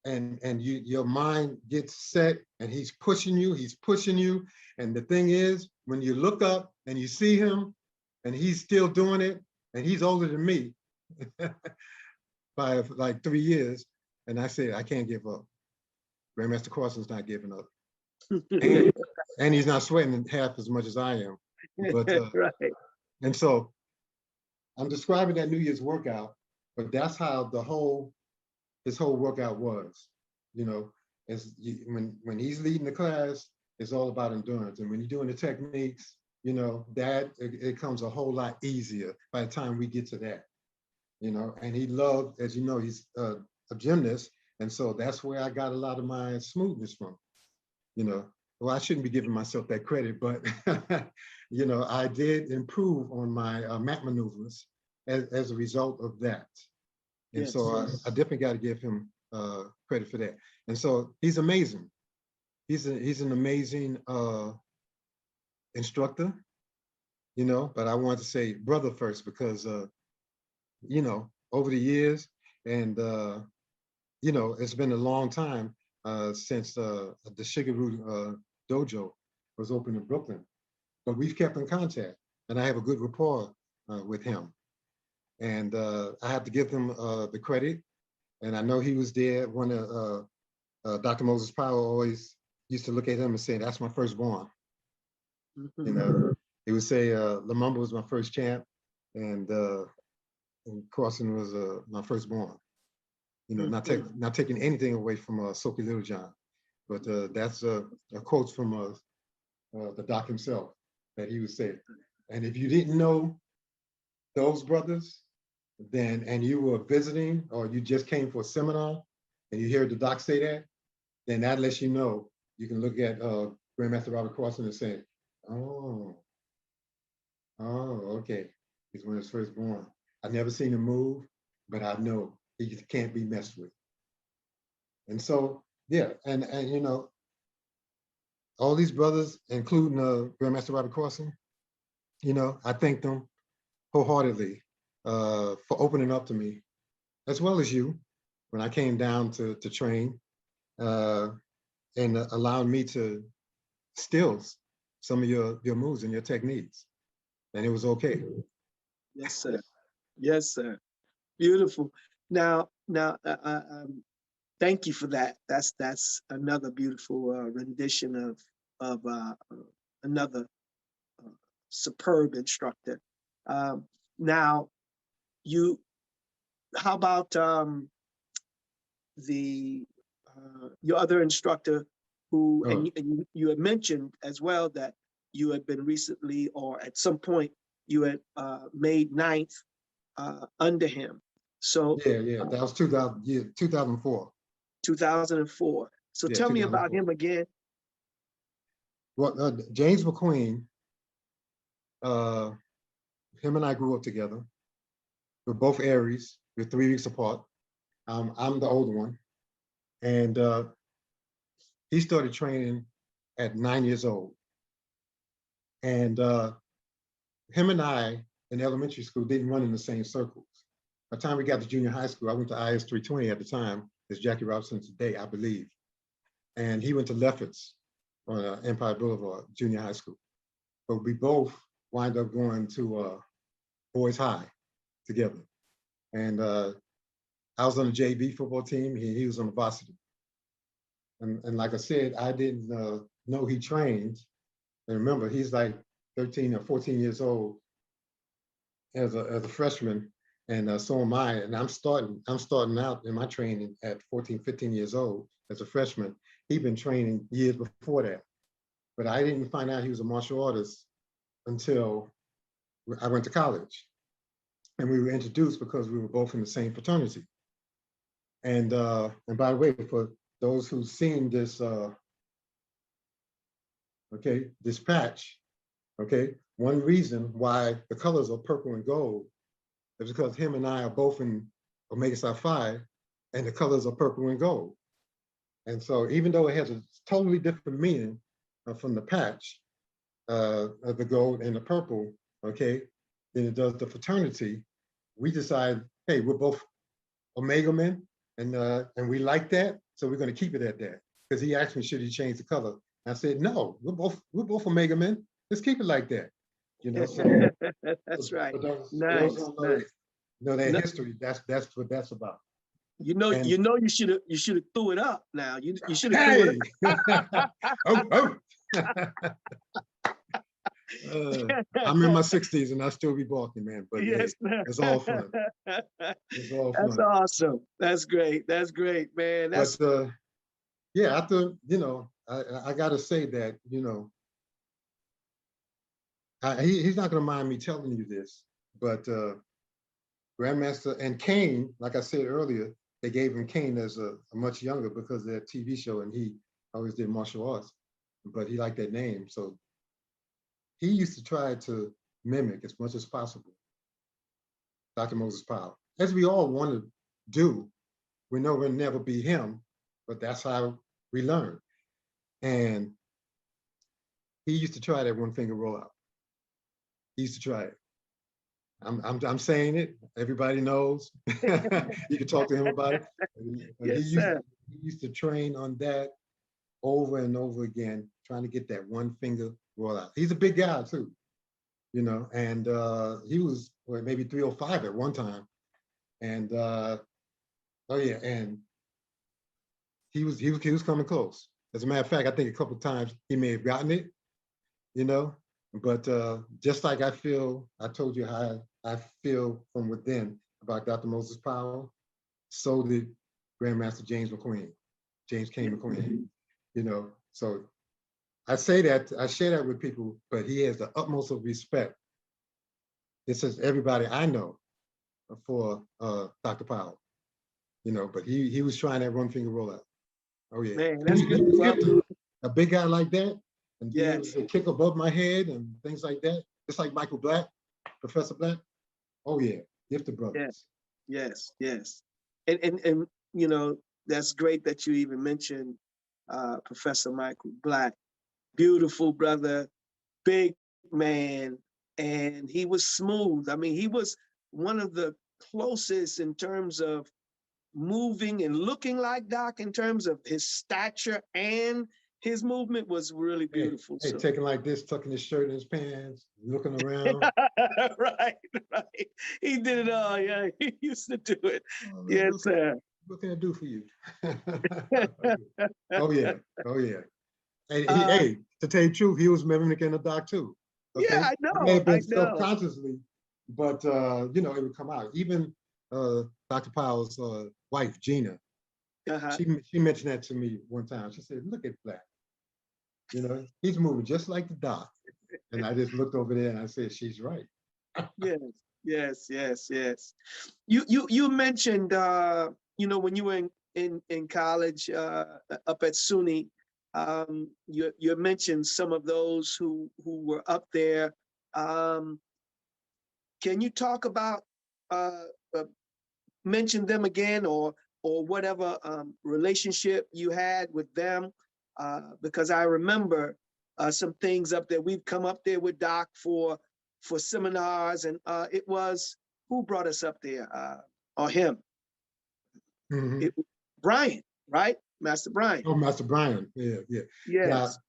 and your mind gets set, and he's pushing you. And the thing is, when you look up and you see him and he's still doing it, and he's older than me by like 3 years, and I say, I can't give up. Grandmaster Carson's not giving up. And he's not sweating half as much as I am. But Right. and so I'm describing that New Year's workout, but that's how his whole workout was. You know, when he's leading the class, it's all about endurance. And when you're doing the techniques, you know, that it comes a whole lot easier by the time we get to that. and he loved, as you know, he's a gymnast. And so that's where I got a lot of my smoothness from, you know. Well, I shouldn't be giving myself that credit, but, I did improve on my mat maneuvers as a result of that. And Yes. so I definitely got to give him credit for that. And so he's amazing. He's an amazing instructor, but I want to say brother first because, over the years and, it's been a long time since the Shigaroo dojo was open in Brooklyn, but we've kept in contact and I have a good rapport with him. And I have to give him the credit. And I know he was there when Dr. Moses Powell always used to look at him and say, "That's my firstborn." He would say, Lumumba was my first champ, and Carson was my firstborn. Not taking anything away from Soapy Littlejohn, but that's a quote from the doc himself that he would say. And if you didn't know those brothers, and you were visiting or you just came for a seminar and you hear the doc say that, then that lets you know. You can look at Grandmaster Robert Carson and say, oh, okay. He's one of his firstborn. I've never seen him move, but I know he can't be messed with. And so, yeah, and all these brothers, including Grandmaster Robert Carson, I thank them wholeheartedly for opening up to me, as well as you, when I came down to train, and allowing me to steal some of your moves and your techniques, and it was okay. Yes, sir. Yes, sir. Beautiful. Now, thank you for that. That's another beautiful rendition of another superb instructor. Now, how about your other instructor who, and you had mentioned as well that you had been recently, or at some point, you had made ninth under him. So yeah, that was 2004. 2004. So yeah, tell me about him again. Well, James McQueen, him and I grew up together. We're both Aries. We're 3 weeks apart. I'm the older one. And he started training at 9 years old. And him and I in elementary school didn't run in the same circles. By the time we got to junior high school, I went to IS 320 at the time, as Jackie Robinson today, I believe. And he went to Lefferts on Empire Boulevard, junior high school. But we both wind up going to Boys High together. And I was on the JV football team. He was on the varsity. And like I said, I didn't know he trained. And remember, he's like 13 or 14 years old as a freshman, and so am I. And I'm starting out in my training at 14, 15 years old as a freshman. He'd been training years before that. But I didn't find out he was a martial artist until I went to college. And we were introduced because we were both in the same fraternity. And by the way, for those who've seen this, this patch, one reason why the colors are purple and gold is because him and I are both in Omega Psi Phi, and the colors are purple and gold. And so even though it has a totally different meaning from the patch of the gold and the purple, than it does the fraternity, we decide, hey, we're both Omega men, and we like that, so we're going to keep it at that. Because he asked me, should he change the color? And I said, no, we're both Omega men. Let's keep it like that. So that's right. Those know their history. That's what that's about. You should have threw it up now. You should have threw it up. I'm in my 60s and I still be balking, man. But yes, hey, it's all fun. It's all fun. That's awesome. That's great. That's great, man. That's yeah, I thought, I gotta say that, he's not gonna mind me telling you this, but Grandmaster and Kane, like I said earlier, they gave him Kane as a much younger because of that TV show, and he always did martial arts, but he liked that name. So he used to try to mimic as much as possible Dr. Moses Powell, as we all want to do. We know we'll never be him, but that's how we learn. And he used to try that one finger rollout. He used to try it. I'm saying it. Everybody knows. You can talk to him about it. Yes, sir. He used to train on that over and over again, trying to get that one finger rollout. He's a big guy too, you know, and he was maybe 305 at one time. And oh yeah, and he was coming close. As a matter of fact, I think a couple of times he may have gotten it, you know, but just like I told you how I feel from within about Dr. Moses Powell, so did Grandmaster James King McQueen, you know. So I share that with people, but he has the utmost of respect. This is everybody I know for Dr. Powell, you know, but he was trying that one finger rollout. Oh yeah. Man, that's good. A big guy like that, and be able Yes. to kick above my head and things like that, just like Michael Black, Professor Black. Oh yeah, gifted brothers. Yes, yes. And you know, that's great that you even mentioned Professor Michael Black. Beautiful brother, big man, and he was smooth. I mean, he was one of the closest in terms of moving and looking like Doc, in terms of his stature, and his movement was really beautiful. Hey, so taking like this, tucking his shirt in his pants, looking around. right. He did it all. Yeah, he used to do it. Oh, Yes, sir. what can I do for you? Oh yeah, oh yeah. And hey, to tell you the truth, he was mimicking the Doc too. Okay? Yeah, I It may know. have I been know. subconsciously, but you know, it would come out. Even Dr. Powell's wife, Gina, she mentioned that to me one time. She said, "Look at Black. You know, he's moving just like the Doc." And I just looked over there and I said, "She's right." Yes. You mentioned you know, when you were in college up at SUNY, you mentioned some of those who were up there. Can you talk about mention them again, or whatever relationship you had with them? Because I remember some things up there. We've come up there with Doc for seminars, and it was, who brought us up there, or him? Mhm. Brian, right? Master Brian. Oh, Master Brian. Yeah. Yes.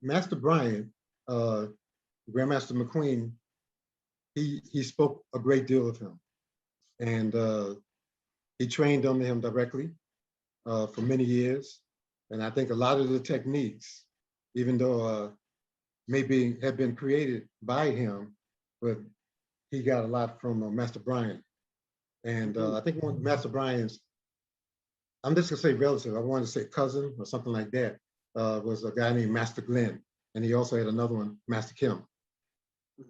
Master Brian, Grandmaster McQueen, he spoke a great deal of him, and he trained under him directly for many years. And I think a lot of the techniques, even though maybe had been created by him, but he got a lot from Master Brian. And I think one of Master Brian's, I'm just gonna say relative, I wanted to say cousin or something like that, was a guy named Master Glenn. And he also had another one, Master Kim.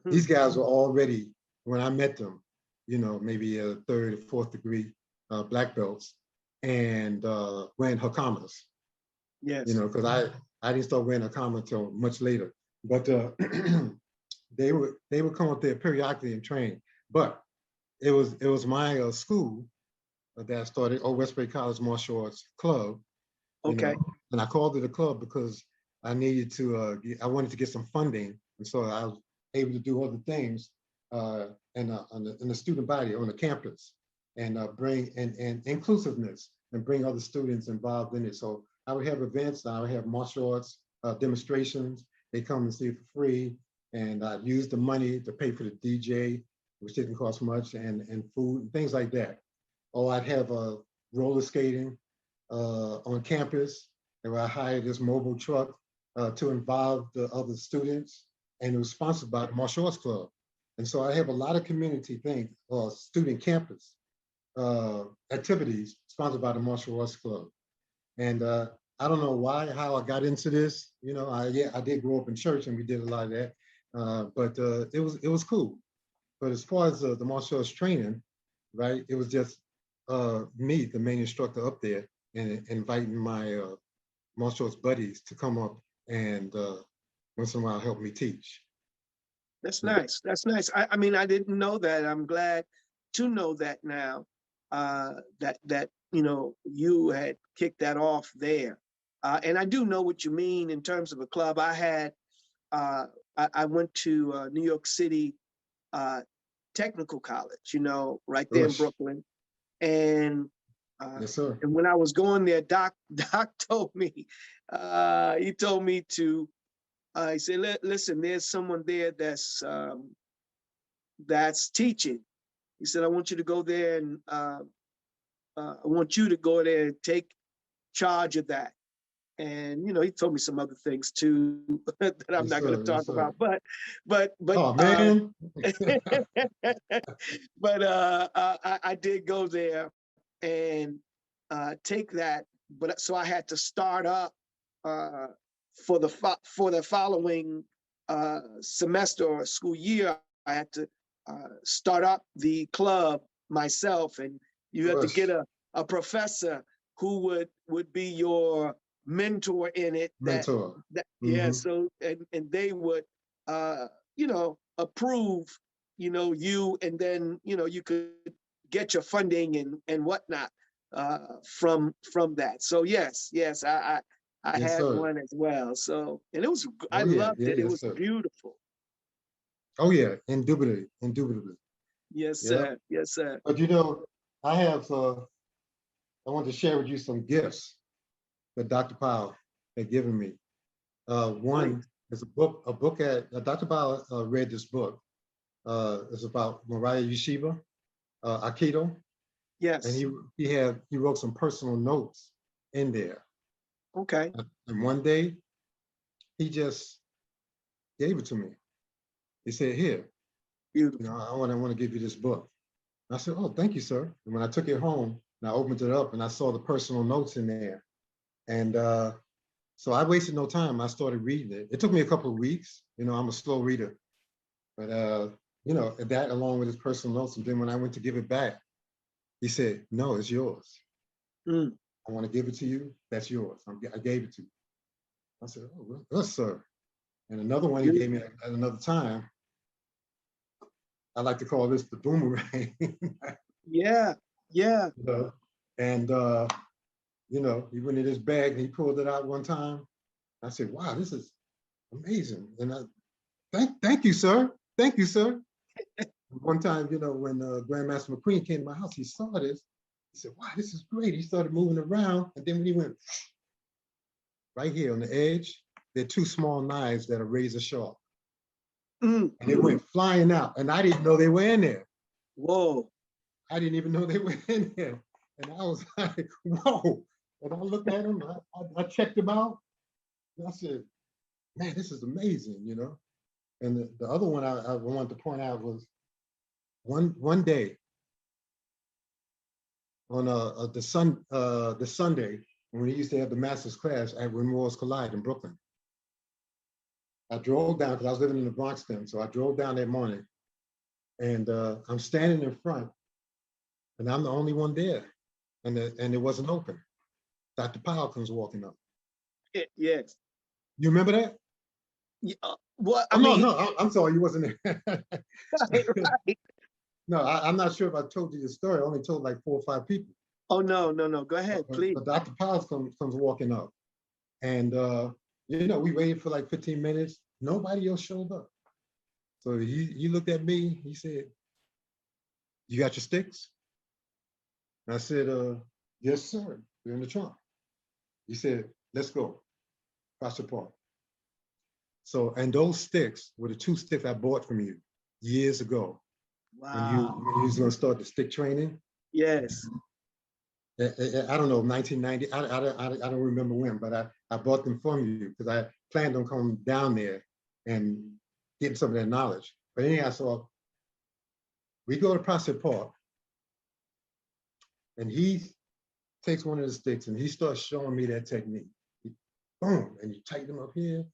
These guys were already, when I met them, you know, maybe a third or fourth degree black belts, and wearing hakamas. Yes. You know, because I didn't start wearing hakama until much later. But they would come up there periodically and train. But it was my school that I started, Westbury College Martial Arts Club. Okay. You know, and I called it a club because I needed to. I wanted to get some funding, and so I was able to do other things in the student body on the campus, and bring and inclusiveness and bring other students involved in it. So I would have events. I would have martial arts demonstrations. They come and see it for free, and I use the money to pay for the DJ, which didn't cost much, and food and things like that. Or I'd have roller skating on campus, and I hired this mobile truck to involve the other students, and it was sponsored by the Martial Arts Club. And so I have a lot of community things, or student campus activities sponsored by the Martial Arts Club. And I don't know how I got into this. You know, I did grow up in church, and we did a lot of that. But it was cool. But as far as the martial arts training, right, it was just me, the main instructor up there, and inviting my martial arts buddies to come up and once in a while help me teach. That's nice. That's nice. I mean, I didn't know that. I'm glad to know that now. That you know you had kicked that off there, and I do know what you mean in terms of a club. I had I went to New York City Technical College, you know, right there in Gosh. Brooklyn, and Yes, sir. and when I was going there, Doc told me he told me to he said, listen, there's someone there that's teaching. He said, I want you to go there and I want you to go there and take charge of that. And you know, he told me some other things too that I'm Yes, not going sir. to Yes, talk sir. about. But Oh man. but I did go there and take that. But so I had to start up uh, for the following semester or school year. I had to start up the club myself, and you had to get Gosh. a professor who would be your mentor in it. Mentor. Yeah. Mm-hmm. So and they would you know approve you, and then you could get your funding and whatnot from that. So yes, I Yes, had sir. one as well. So and I Oh yeah. loved Yeah. it. It Yes, was sir. beautiful. Oh yeah. Indubitably. Indubitably. Yes, Yeah. sir. Yes, sir. But you know, I have. I want to share with you some gifts that Dr. Powell had given me. Please. One is a book at Dr. Powell read this book. It's about Mariah Yeshiva, Aikido, and Yes. he wrote some personal notes in there. Okay. And one day he just gave it to me. He said, "Here, Beautiful. I want to give you this book." And I said, "Oh, thank you, sir." And when I took it home and I opened it up and I saw the personal notes in there, and so I wasted no time. I started reading it. It took me a couple of weeks. I'm a slow reader, but that along with his personal notes. And then when I went to give it back, he said, "No, it's yours. Mm. I want to give it to you. That's yours. I gave it to you." I said, "Oh, yes, sir." And another one he gave me Beautiful. at another time. I like to call this the boomerang. Yeah. Yeah. you know? And he went in his bag and he pulled it out one time. I said, "Wow, this is amazing." And thank you, sir. Thank you, sir. One time, when Grandmaster McQueen came to my house, he saw this. He said, "Wow, this is great." He started moving around. And then when he went right here on the edge, there are two small knives that are razor sharp. Mm. And they went flying out. And I didn't know they were in there. Whoa. I didn't even know they were in there. And I was like, whoa. And I looked at them, I checked them out. And I said, "Man, this is amazing. And the other one I wanted to point out was one day on the Sunday when we used to have the master's class at Memorials Collide in Brooklyn. I drove down because I was living in the Bronx then, so I drove down that morning, and I'm standing in front, and I'm the only one there, and it wasn't open. Dr. Powell comes walking up. Yes. You remember that? Yeah. What I Oh no, mean, no, I'm sorry, you wasn't there. right, right. No, I'm not sure if I told you the story. I only told like 4 or 5 people. Oh no. Go ahead, please. But Dr. Powell comes walking up, and we waited for like 15 minutes. Nobody else showed up. So he looked at me. He said, "You got your sticks?" And I said, "Yes, sir. They're in the trunk." He said, "Let's go across the park." So, and those sticks were the 2 sticks I bought from you years ago when you Wow. was going to start the stick training. Yes. I don't know, 1990. I don't remember when, but I bought them from you because I planned on coming down there and getting some of that knowledge. But anyhow, so we go to Prospect Park, and he takes one of the sticks and he starts showing me that technique. Boom, and you tighten them up here,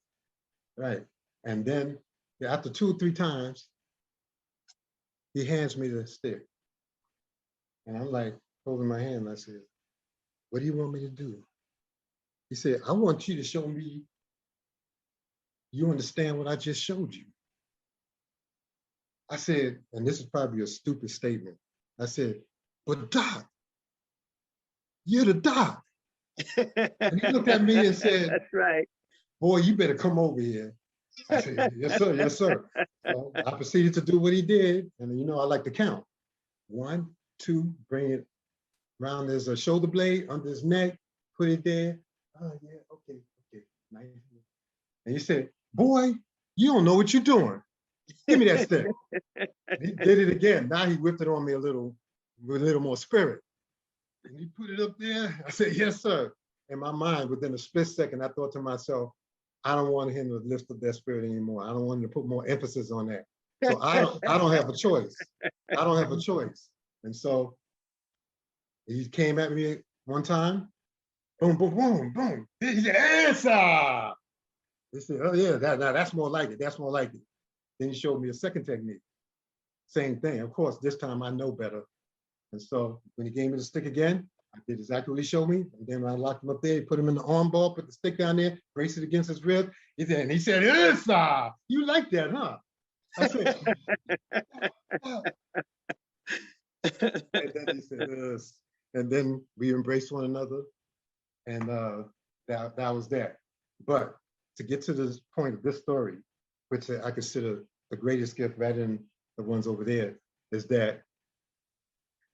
right? And then after 2 or 3 times, he hands me the stick. And I'm like, holding my hand. I said, what do you want me to do? He said, I want you to show me you understand what I just showed you. I said, and this is probably a stupid statement. I said, but Doc, you're the doc. And he looked at me and said, That's right. boy, you better come over here. I said, yes, sir, yes, sir. So I proceeded to do what he did. And you know, I like to count. 1, 2, bring it around his shoulder blade, under his neck, put it there. Oh, yeah, okay, okay. Nice. And he said, boy, you don't know what you're doing. Give me that stick. He did it again. Now he whipped it on me with a little more spirit. And he put it up there. I said, yes, sir. In my mind, within a split second, I thought to myself, I don't want him to lift up that spirit anymore. I don't want him to put more emphasis on that. So I don't have a choice. I don't have a choice. And so he came at me one time, boom, boom, boom, boom. He said, answer. He said, oh yeah, that's more like it. That's more like it. Then he showed me a second technique. Same thing. Of course, this time I know better. And so when he gave me the stick again, I did exactly what he showed me. And then when I locked him up there, he put him in the arm bar, put the stick down there, braced it against his rib. He said, inside. You like that, huh? I said, and then he said, and then we embraced one another. And that was that. But to get to this point of this story, which I consider the greatest gift rather than the ones over there, is that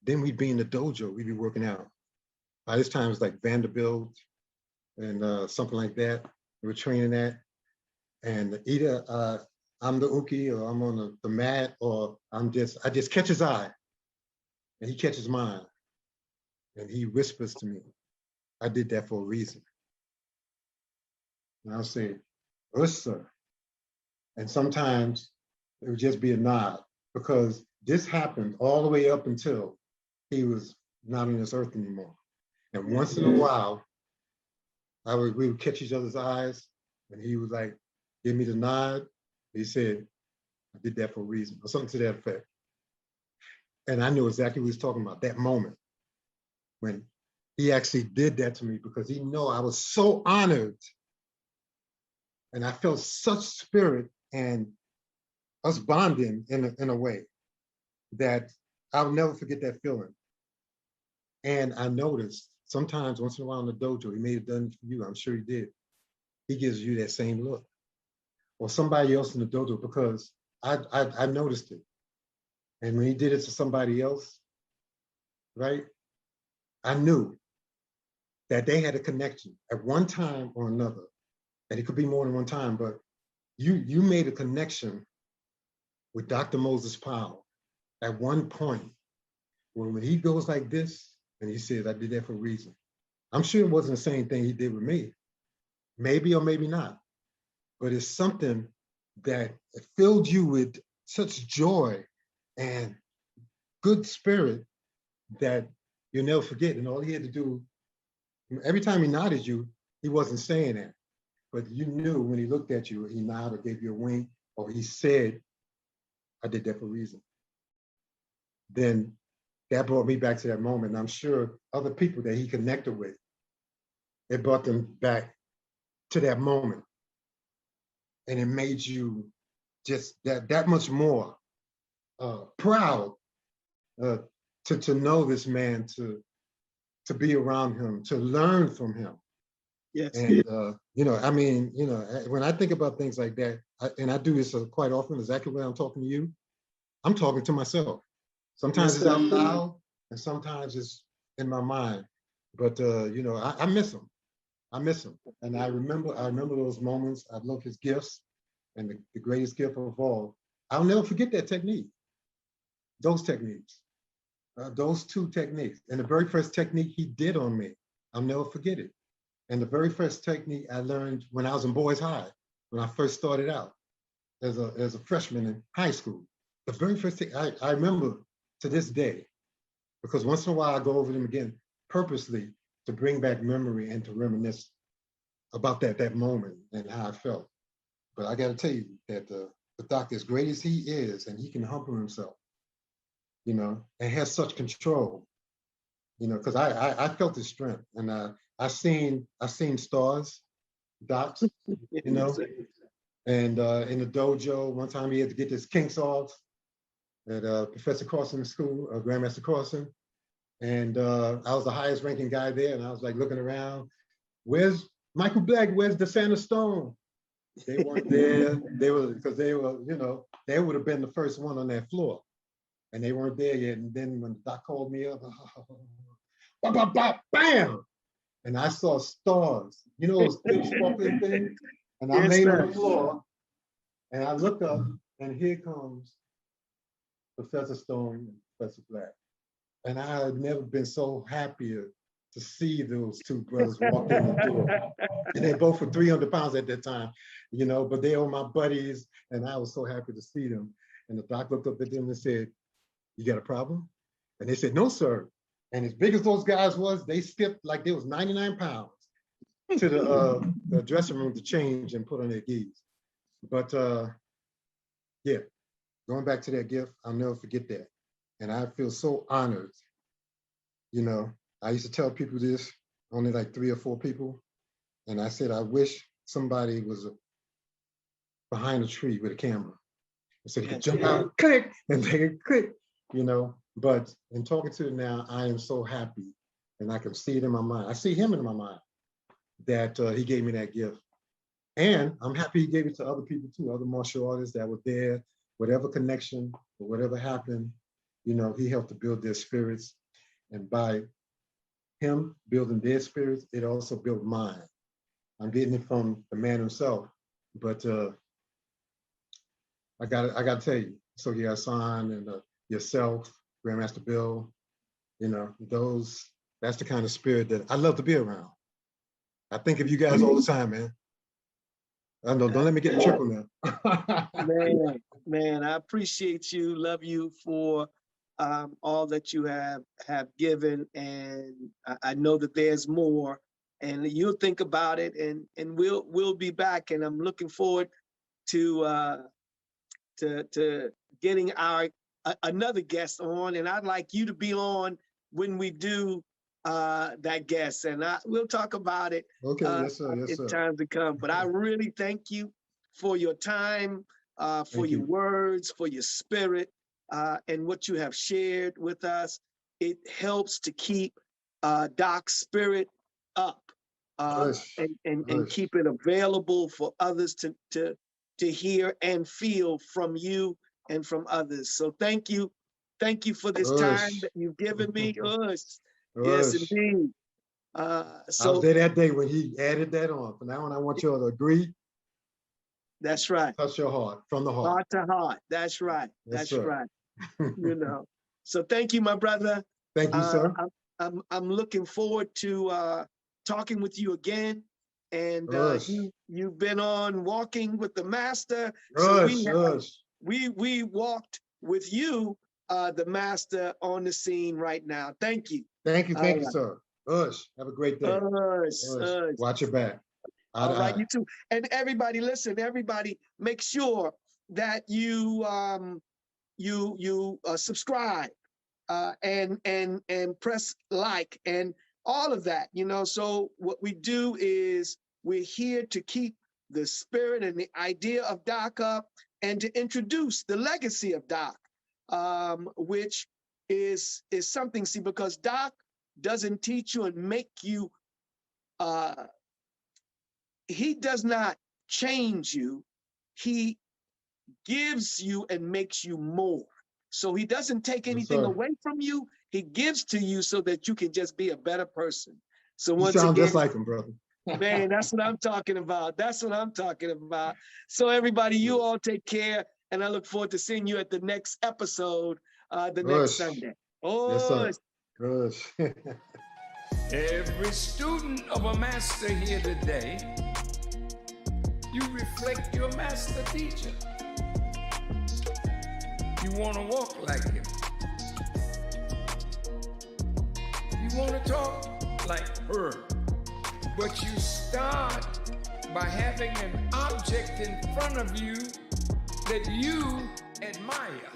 then we'd be in the dojo, we'd be working out. By this time, it's like Vanderbilt and something like that. We were training at. And either I'm the uki or I'm on the mat, or I just catch his eye and he catches mine. And he whispers to me, I did that for a reason. And I'll say, sir. And sometimes it would just be a nod, because this happened all the way up until he was not on this earth anymore. And once in a while, we would catch each other's eyes, and he would like, give me the nod. He said, I did that for a reason, or something to that effect. And I knew exactly what he was talking about, that moment when he actually did that to me, because he knew I was so honored. And I felt such spirit and us bonding in a way that I'll never forget that feeling. And I noticed sometimes, once in a while in the dojo, he may have done it for you, I'm sure he did. He gives you that same look. Or somebody else in the dojo, because I noticed it. And when he did it to somebody else, right, I knew that they had a connection at one time or another. And it could be more than one time, but you made a connection with Dr. Moses Powell at one point, when he goes like this, and he says, I did that for a reason. I'm sure it wasn't the same thing he did with me. Maybe or maybe not. But it's something that filled you with such joy and good spirit that you'll never forget. And all he had to do, every time he nodded you, he wasn't saying that. But you knew when he looked at you, he nodded or gave you a wink, or he said, I did that for a reason. Then that brought me back to that moment. And I'm sure other people that he connected with, it brought them back to that moment. And it made you just that much more proud to know this man, to be around him, to learn from him. Yes. And, I mean, when I think about things like that, and I do this quite often, exactly when I'm talking to you, I'm talking to myself. Sometimes it's out loud, and sometimes it's in my mind. But, I miss him. I miss him. And I remember those moments. I love his gifts, and the greatest gift of all. I'll never forget that technique, those techniques, those two techniques. And the very first technique he did on me, I'll never forget it. And the very first technique I learned when I was in Boys High, when I first started out as a freshman in high school. The very first thing I remember to this day, because once in a while I go over them again purposely to bring back memory and to reminisce about that moment and how I felt. But I got to tell you that the doctor, as great as he is, and he can humble himself, you know, and has such control, you know, because I felt his strength, and I seen stars, dots, you know, and in the dojo one time he had to get his kinks off at Professor Carson's school, Grandmaster Carson, and I was the highest ranking guy there, and I was like looking around, where's Michael Black? Where's the Santa Stone? They weren't there. They were, because they were, you know, they would have been the first one on that floor, and they weren't there yet. And then when Doc called me up, bam, and I saw stars, you know, those big sparkling things, and I laid on the floor, and I looked up, and here comes Professor Stone and Professor Black, and I had never been so happier to see those two brothers walk in the door. And they both were 300 pounds at that time, you know, but they were my buddies, and I was so happy to see them. And the doc looked up at them and said, "You got a problem?" And they said, "No, sir." And as big as those guys was, they skipped like they was 99 pounds to the dressing room to change and put on their gis. But yeah, going back to that gift, I'll never forget that. And I feel so honored, you know. I used to tell people this, only like 3 or 4 people. And I said, I wish somebody was behind a tree with a camera. So they could jump out, click, and they could click, you know. But in talking to them now, I am so happy. And I can see it in my mind. I see him in my mind that he gave me that gift. And I'm happy he gave it to other people too, other martial artists that were there, whatever connection or whatever happened, you know, he helped to build their spirits. And by him building their spirits, it also built mine. I'm getting it from the man himself, but I got to tell you, Sogi Hassan and yourself, Grandmaster Bill, you know, that's the kind of spirit that I love to be around. I think of you guys all the time, man. I know, don't let me get in trouble now. man, I appreciate you, love you for all that you have given, and I know that there's more, and you'll think about it, and we'll be back, and I'm looking forward to getting another guest on, and I'd like you to be on when we do that guest, and we'll talk about it. Okay, yes, sir. Yes, in sir. time to come. But I really thank you for your time, for your words, for your spirit, and what you have shared with us. It helps to keep Doc's spirit up, and keep it available for others to hear and feel from you and from others. So thank you for this time that you've given me. Yes, indeed. So I was there that day when he added that on. From now on, I want you all to agree. That's right. Touch your heart, from the heart. Heart to heart. That's right. Yes, that's right. You know. So thank you, my brother. Thank you, sir. I'm looking forward to talking with you again. And you've been on Walking with the Master. We walked with you, the Master, on the scene right now. Thank you. Thank you, sir. Have a great day. Watch your back. All right, you too. And everybody, listen. Everybody, make sure that you subscribe and press like and all of that. You know. So what we do is we're here to keep the spirit and the idea of Doc up, and to introduce the legacy of Doc, which is something. See, because Doc doesn't teach you and make you, he does not change you. He gives you and makes you more. So he doesn't take anything away from you. He gives to you so that you can just be a better person. So once you sound again, just like him, brother. Man, that's what I'm talking about. That's what I'm talking about. So everybody, you all take care, and I look forward to seeing you at the next episode, next Sunday. Yes, sir. Every student of a master here today, you reflect your master teacher. You want to walk like him. You want to talk like her. But you start by having an object in front of you that you admire.